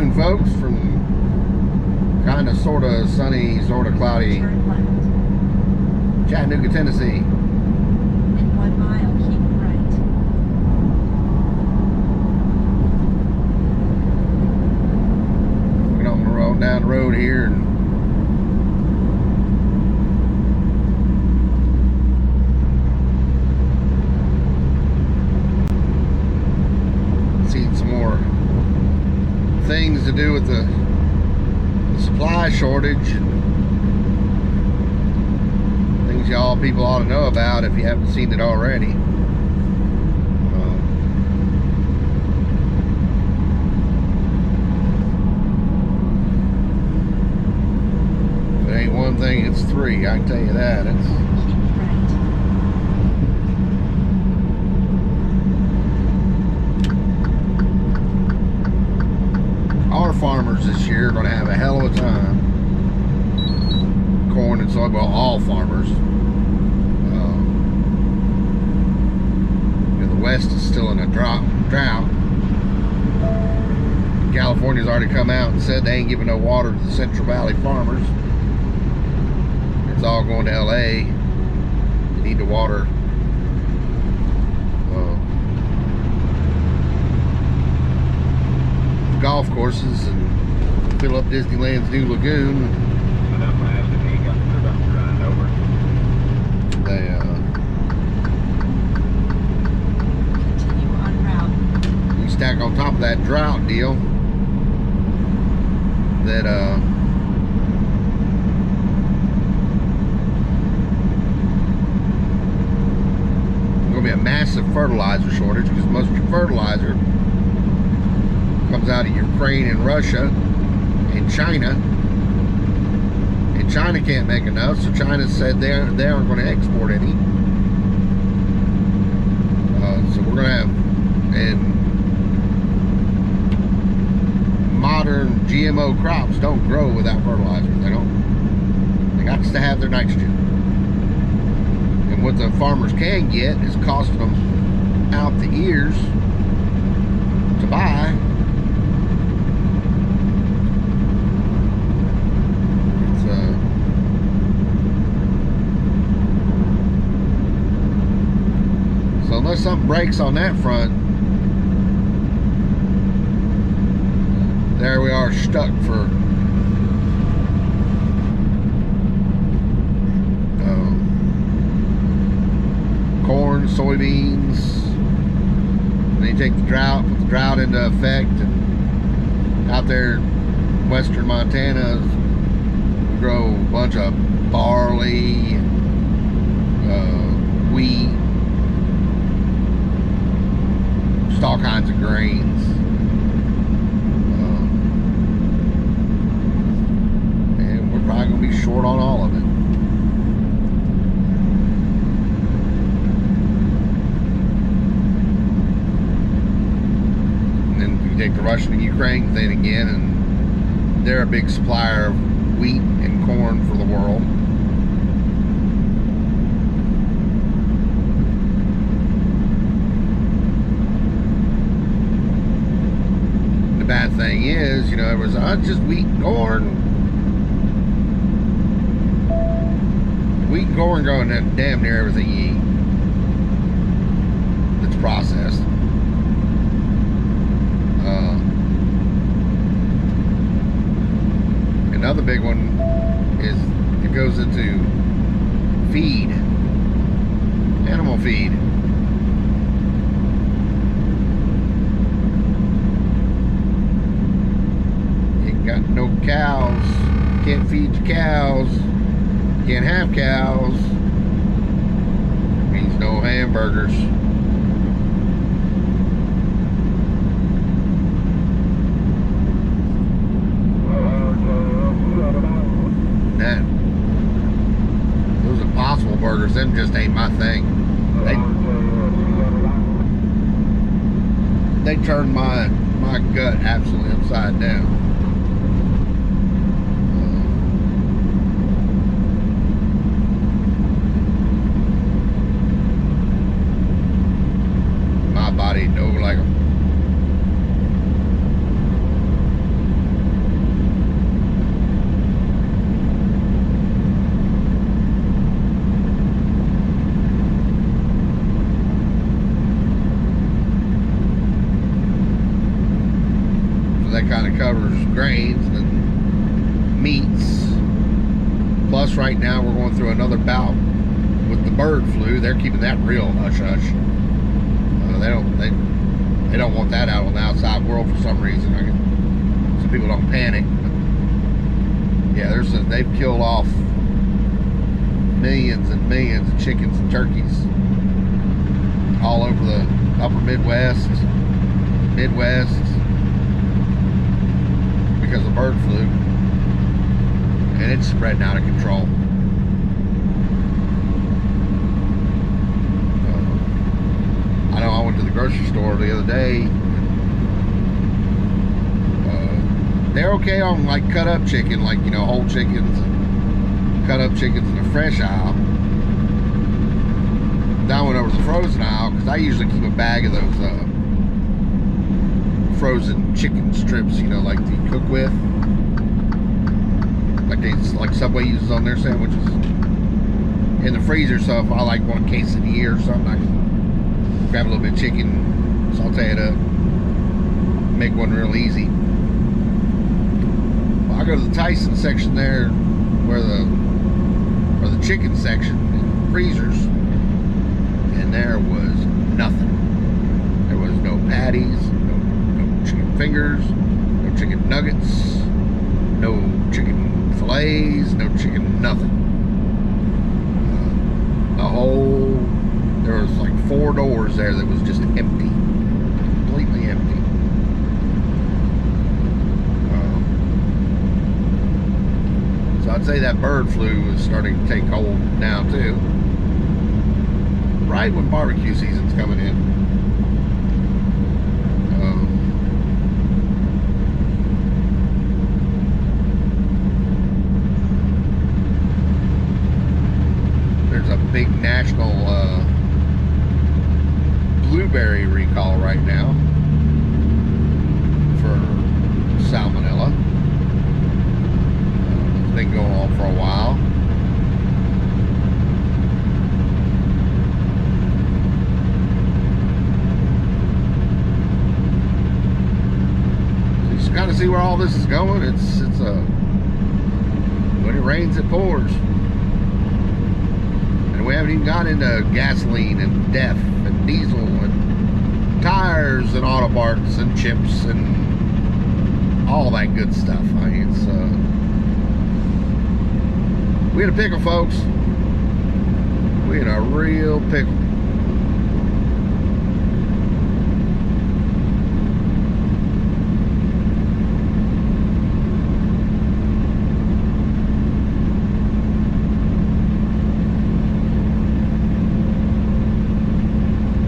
afternoon, folks, from kind of, sort of sunny, sort of cloudy Chattanooga, Tennessee. In 1 mile, keep right. We're going to roll down the road here and see some more things to do with the supply shortage and things y'all people ought to know about if you haven't seen it already. If it ain't one thing, it's three, I can tell you that. Keep right. Our farmers this year are going to have a hell of a time. Corn and soy, well, all farmers. The West is still in a drought. California's already come out and said they ain't giving no water to the Central Valley farmers. It's all going to LA. They need to water golf courses and fill up Disneyland's new lagoon. They Continue en route. you stack on top of that drought deal that going to be a massive fertilizer shortage, because most of your fertilizer comes out of Ukraine and Russia and China, and China can't make enough, so China said they aren't going to export any. So we're going to have, and modern GMO crops don't grow without fertilizer. They got to have their nitrogen, and what the farmers can get is costing them out the ears to buy. So unless something breaks on that front, there we are, stuck for corn, soybeans. And then you take the drought, put the drought into effect, and out there in western Montana, we grow a bunch of barley, wheat, just all kinds of grains. And we're probably going to be short on all of it. And then you take the Russian and Ukraine thing again, and they're a big supplier of wheat and corn for the world. Bad thing is, it was just wheat and corn. Wheat and corn growing in damn near everything you eat that's processed. Another big one is it goes into feed, animal feed. Got no cows, can't feed your cows, can't have cows, means no hamburgers. Those Impossible burgers, them just ain't my thing. They turn my gut absolutely upside down. body, no, like kind of covers grains and then meats. Plus, right now we're going through another bout with the bird flu. They're keeping that real hush hush. They don't want that out on the outside world for some reason. So people don't panic. But yeah, they've killed off millions and millions of chickens and turkeys all over the upper Midwest because of bird flu, and it's spreading out of control. I know I went to the grocery store the other day. They're okay on like cut up chicken, like, you know, whole chickens and cut up chickens in the fresh aisle. Then I went over to the frozen aisle because I usually keep a bag of those frozen chicken strips, you know, like you cook with, like Subway uses on their sandwiches, in the freezer. So if I like one quesadilla or something, I can grab a little bit of chicken, saute it up, make one real easy. Well, I go to the Tyson section there, where the chicken section in freezers, and there was nothing. There was no patties, no chicken fingers, no chicken nuggets, no chicken fillets, no chicken nothing. There was like 4 doors there that was just empty, completely empty. So I'd say that bird flu is starting to take hold now too. Right when barbecue season's coming in. There's a big national blueberry recall right now for salmonella. It's been going on for a while. You just kind of see where all this is going. It's when it rains, it pours. And we haven't even got into gasoline and DEF and diesel and tires and auto parts and chips and all that good stuff. I mean, it's we in a pickle, folks. We in a real pickle.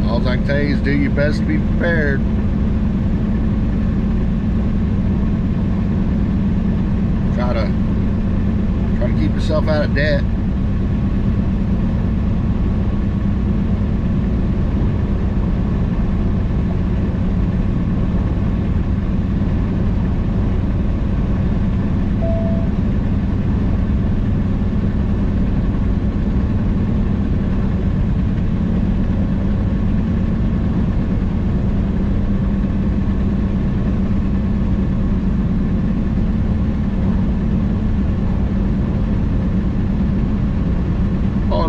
All I can tell you is do your best to be prepared. Try to keep yourself out of debt.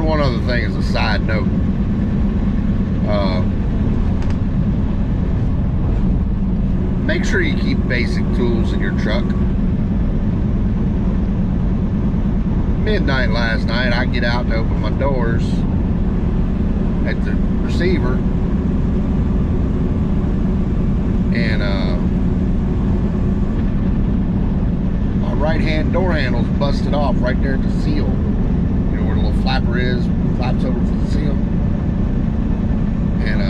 One other thing as a side note, make sure you keep basic tools in your truck. Midnight last night, I get out to open my doors at the receiver, and my right hand door handle's busted off right there at the seal. Where the little flapper is, flaps over for the seal. And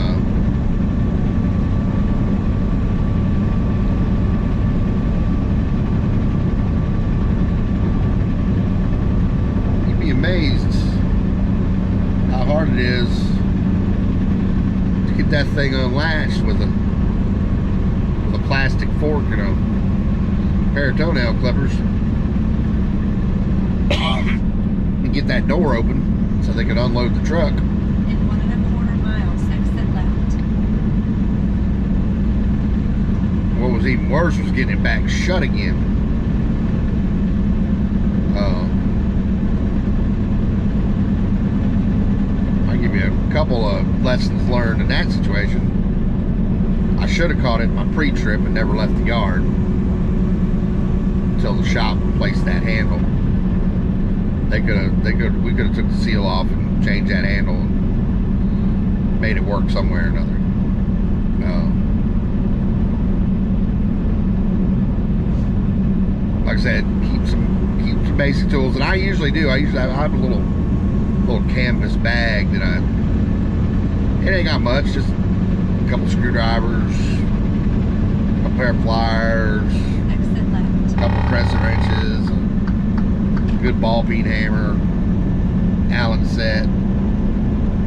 you'd be amazed how hard it is to get that thing unlatched with a plastic fork and a pair of toenail clippers. Get that door open so they can unload the truck. In 1 1/4 miles, exit left. What was even worse was getting it back shut again. I'll give you a couple of lessons learned in that situation. I should have caught it in my pre-trip and never left the yard until the shop replaced that handle. We could have took the seal off and changed that handle and made it work somewhere or another. Like I said, keep some basic tools, and I usually do. I have a little canvas bag that it ain't got much, just a couple screwdrivers, a pair of pliers, Exit left. a couple crescent wrenches, a good ball peen hammer, Allen set,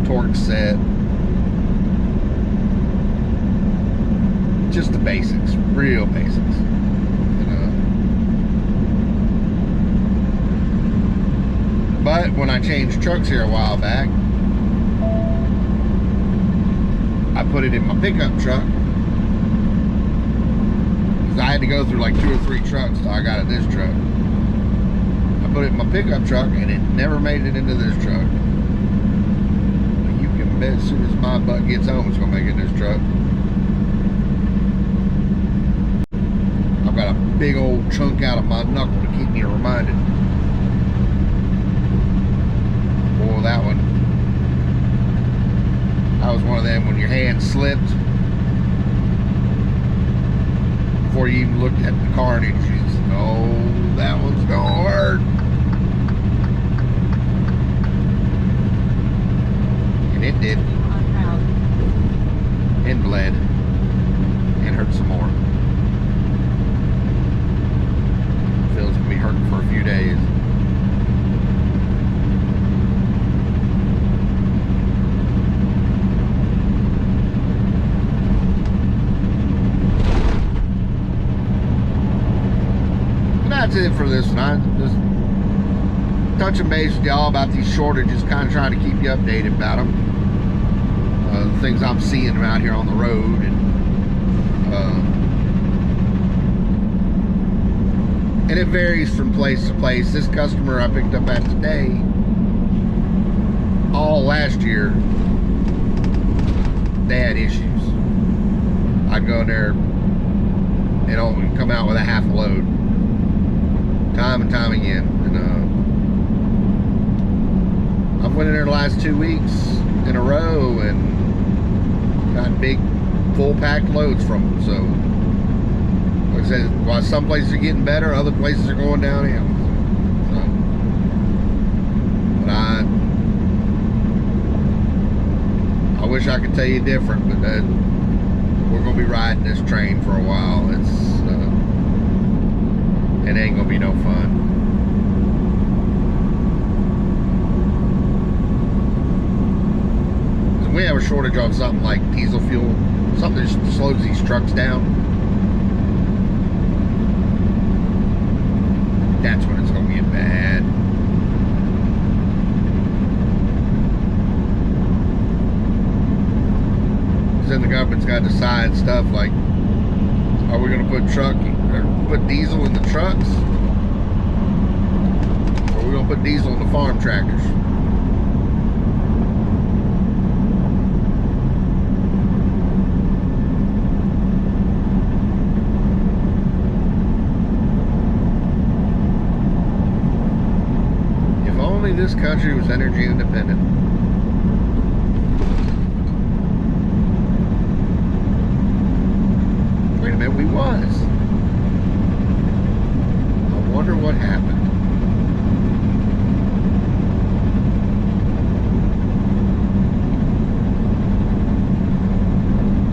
torque set, just the basics, real basics. But when I changed trucks here a while back, I put it in my pickup truck, because I had to go through like 2 or 3 trucks till I got in this truck. I put it in my pickup truck and it never made it into this truck. But you can bet as soon as my butt gets home, it's going to make it in this truck. I've got a big old chunk out of my knuckle to keep me reminded. Boy, that was one of them when your hand slipped before you even looked at the carnage. You just, oh, that one's gonna hurt. And it did. Continue on route. And bled. And hurt some more. Feels gonna be hurting for a few days. That's it for this one. I just touching base with y'all about these shortages, kind of trying to keep you updated about them. The things I'm seeing out here on the road, and it varies from place to place. This customer I picked up at today, all last year, they had issues. I'd go in there and only come out with a half a load. Time and time again. And I've went in there the last 2 weeks in a row and got big full packed loads from them. So like I said, while some places are getting better, other places are going downhill. So, but I wish I could tell you different, but we're gonna be riding this train for a while. It ain't gonna be no fun. We have a shortage on something like diesel fuel, something that slows these trucks down. That's when it's gonna get bad. Because then the government's got to decide stuff like, are we gonna put diesel in the trucks, or are we gonna put diesel in the farm tractors? If only this country was energy independent. Wait a minute, we was. I wonder what happened.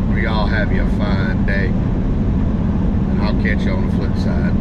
Well, y'all have you a fine day, and I'll catch you on the flip side.